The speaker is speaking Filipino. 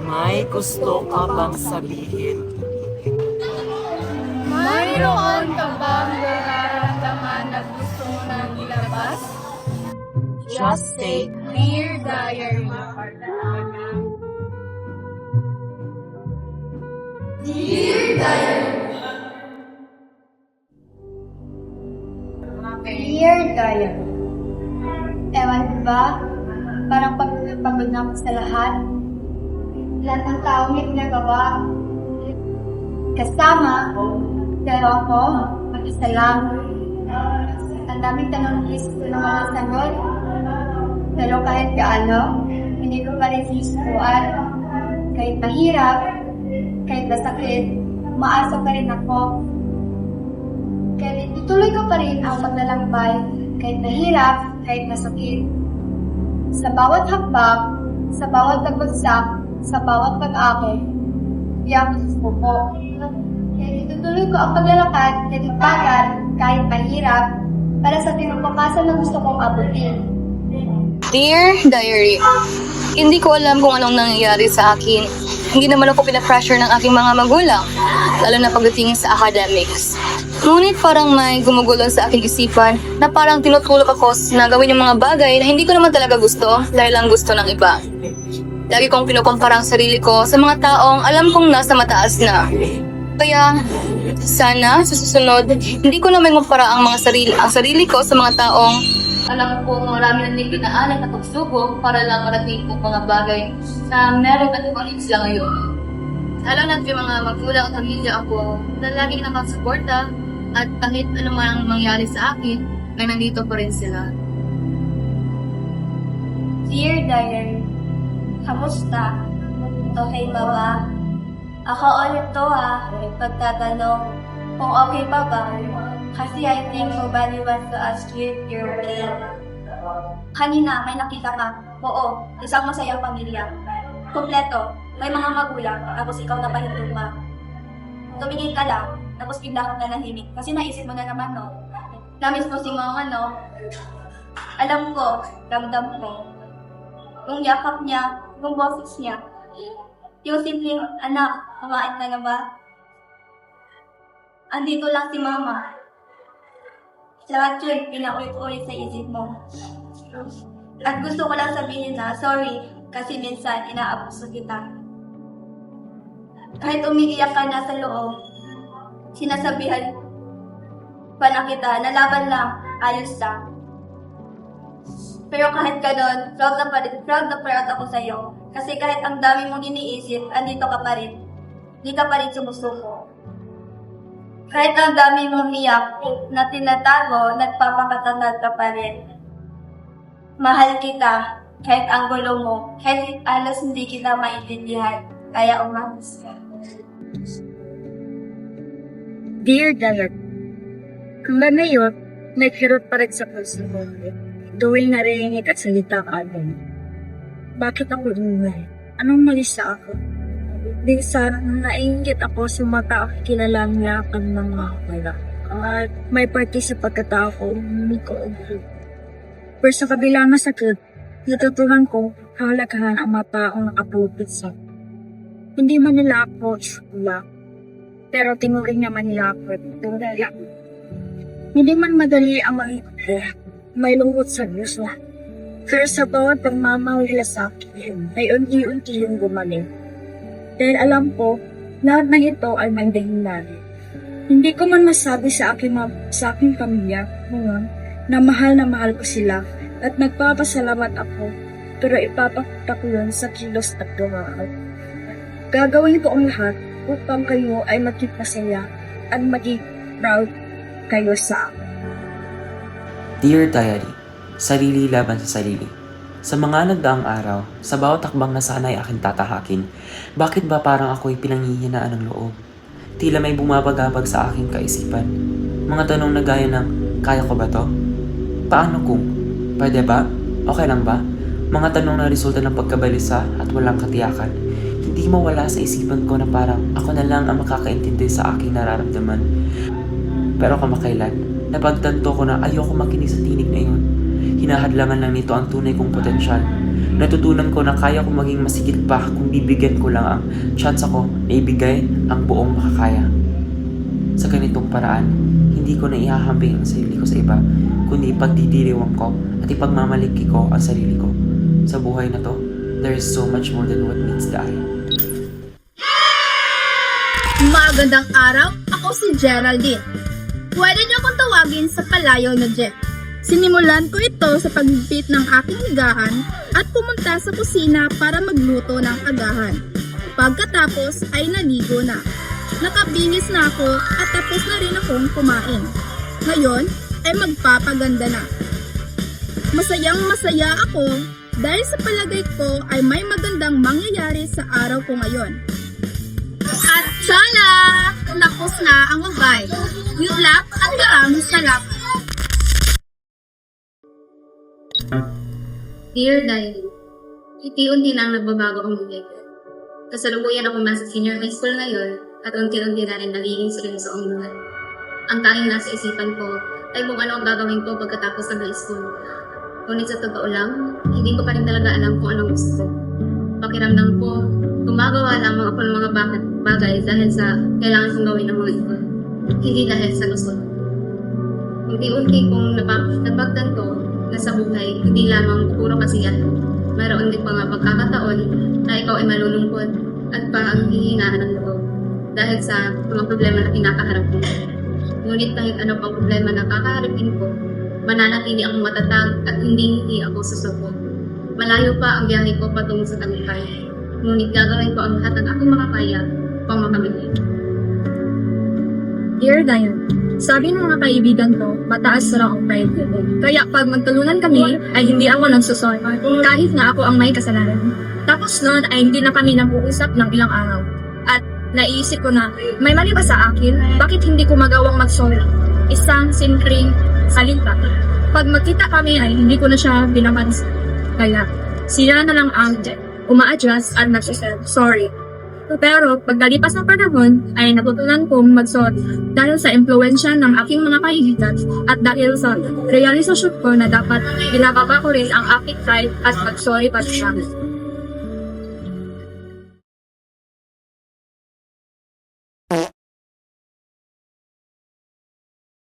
May gusto ka bang sabihin? Mayroon ka bang nararamdaman na gusto mo nang ilabas? Just say, Dear Diary. Dear Diary. Dear Diary. Ewan ko ba? Parang pagod na ako sa lahat. Lahat ng taong may ginagawa. Kasama, pero ako, mag-isa lang. Ang daming tanong ng isip ko na walang sagot. Pero kahit gaano, hindi ko pa rin sisukuan. Kahit mahirap, kahit masakit, umaasa pa rin ako. Kaya ituloy ko pa rin ang paglalakbay, kahit mahirap, kahit masakit. Sa bawat hakbang, sa bawat pagbagsak, sa bawat pag-akit, di ako susuko. Kaya itutuloy ko ang paglalakad, kahit kahit mahirap, para sa tinubukasan na gusto kong abutin. Dear Diary, hindi ko alam kung anong nangyayari sa akin. Hindi naman ako pinapressure ng aking mga magulang, lalo na pagdating sa academics. Ngunit parang may gumugulo sa aking isipan na parang tinutulak ako na gawin yung mga bagay na hindi ko naman talaga gusto dahil lang gusto ng iba. Lagi kong pinukumpara ang sarili ko sa mga taong alam kong nasa mataas na. Kaya, sana, sa susunod, hindi ko na may kumpara ang sarili ko sa mga taong alam ko marami na nang pinaalan at pagsubok para lang marating ang mga bagay na meron at ulit sila ngayon. Alam natin yung mga magulang at pamilya ako na laging nakasuporta at kahit anumang mangyari sa akin, ay nandito pa rin sila. Dear Diary, kamusta? Okay pa ba? Ako ulit to pagtatanong kung okay pa ba? Kasi I think nobody wants to ask you if you're okay. Kanina, may nakita ka. Oo, isang masayang pamilya. Kompleto, may mga magulang, tapos ikaw na pahintulma. Tumingin ka lang, tapos bigla kang nanahimik. Kasi naisip mo na naman, no? Namiss mo si mama, no? Alam ko, ramdam ko. Yung yakap niya, yung boses niya. Yung simpleng, anak, kumain ka na ba? Andito lang si mama. Lahat yun, pinaulit-ulit sa isip mo. At gusto ko lang sabihin na, sorry, kasi minsan inaabuso kita. Kahit umiiyak ka na sa loob, sinasabihan pa na kita, na laban lang, ayos lang. Pero kahit ganon, proud na proud ako sa'yo. Kasi kahit ang dami mong iniisip, andito ka pa rin. Di ka pa rin sumusuko. Kahit ang dami mong iyak na tinatago, nagpapakatatag ka pa rin. Mahal kita, kahit ang gulo mo, kahit alas hindi kita maintindihan, kaya umahos ka. Dear Diary, hanggang ngayon, may kirot pa rin sa puso ko. Tuwing narinig at salita ka agad. Bakit ako ingay? Anong mali sa ako? Minsan, naiingit ako sa mga taong kilala niya ang mga wala. At may parte sa pagkatao ko, hindi ko agree. Pero sa kabila ng sakit, natutunan ko halagahan ang mga taong nakapulupit sa akin. Hindi man nila ako sula, pero tinuring naman nila ako tulala. Hindi man madali ang mag-ikot, may lungkot sa gusto. Pero sa bawat pagmamahal sa akin, ay unti-unti yung gumaling. Dahil alam ko, lahat ng ito ay may dahilan. Hindi ko man masabi sa aking pamilya ngayon na mahal ko sila at nagpapasalamat ako, pero ipapakita ko yun sa kilos at gawain. Gagawin ko ang lahat upang kayo ay maging masaya at maging proud kayo sa akin. Dear Diary, sarili laban sa sarili. Sa mga nagdaang araw, sa bawat takbang na sana ay aking tatahakin, bakit ba parang ako'y pinanghihinaan ng loob? Tila may bumabagabag sa aking kaisipan. Mga tanong na gaya ng, kaya ko ba to? Paano kung? Pwede ba? Okay lang ba? Mga tanong na resulta ng pagkabalisa at walang katiyakan. Hindi mawala sa isipan ko na parang ako na lang ang makakaintindi sa aking nararamdaman. Pero kamakailan, napagtanto ko na ayoko makinig sa tinig na iyon. Hinahadlangan lang nito ang tunay kong potensyal. Natutunan ko na kaya ko maging masigit pa kung bibigyan ko lang ang chance ko na ibigay ang buong makakaya. Sa ganitong paraan, hindi ko na ihahambing ang sarili ko sa iba, kundi ipagdidiriwang ko at ipagmamaliki ko ang sarili ko. Sa buhay na to, there is so much more than what meets the eye. Magandang araw, ako si Geraldine. Pwede niyo akong tawagin sa palayaw na Jeff. Sinimulan ko ito sa pagbibit ng aking higaan at pumunta sa kusina para magluto ng agahan. Pagkatapos ay naligo na. Nakabihis na ako at tapos na rin akong kumain. Ngayon ay magpapaganda na. Masayang masaya ako dahil sa palagay ko ay may magandang mangyayari sa araw ko ngayon. At sana, tapos na ang ubay. Good luck at maraming salamat. Dear Diary, unti-unti na ang nagbabago ang buhay ko. Kasalukuyan akong nasa senior high school ngayon at unti-unti na rin nagiging seryoso ang buhay. Ang tanging nasa isipan ko ay kung ano ang gagawin ko pagkatapos ng high school. Ngunit sa totoo lang, hindi ko pa rin talaga alam kung anong gusto ko. Pakiramdam ko, gumagawa lamang ako ng mga bagay dahil sa kailangan kong gawin ng mga ito. Hindi dahil sa gusto ko. Unti-unti kong napagtanto na sa buhay, hindi lamang puro kasiyahan. Mayroon din pa nga pagkakataon na ikaw ay malulungkot at panghihingaan ng loob dahil sa mga problema na kinakaharap mo. Ngunit kahit ano pang problema na kakaharapin ko, mananatili akong matatag at hindi ako susuko. Malayo pa ang biyahe ko patungo sa tagumpay. Ngunit gagawin ko ang lahat ng aking makakaya upang makamit ito. Dear Diane, sabi ng mga kaibigan ko, mataas raw ang pride ko. Kaya pag magtulungan kami, ay hindi ako nagsusoy, kahit na ako ang may kasalanan. Tapos noon ay hindi na kami nag-uusap ng ilang araw. At naisip ko na, may mali ba sa akin? Bakit hindi ko magawang mag-sorry? Isang simpleng salita. Pag magkita kami ay hindi ko na siya binamansin. Kaya sila na lang ang uma-adjust at nagsasabi, sorry. Pero pagkalipas ng panahon ay natutunan kong mag-sorry dahil sa impluensya ng aking mga kaibigan at dahil sa realisasyon ko na dapat ginagawa ko rin ang aking pride at mag-sorry para sa akin.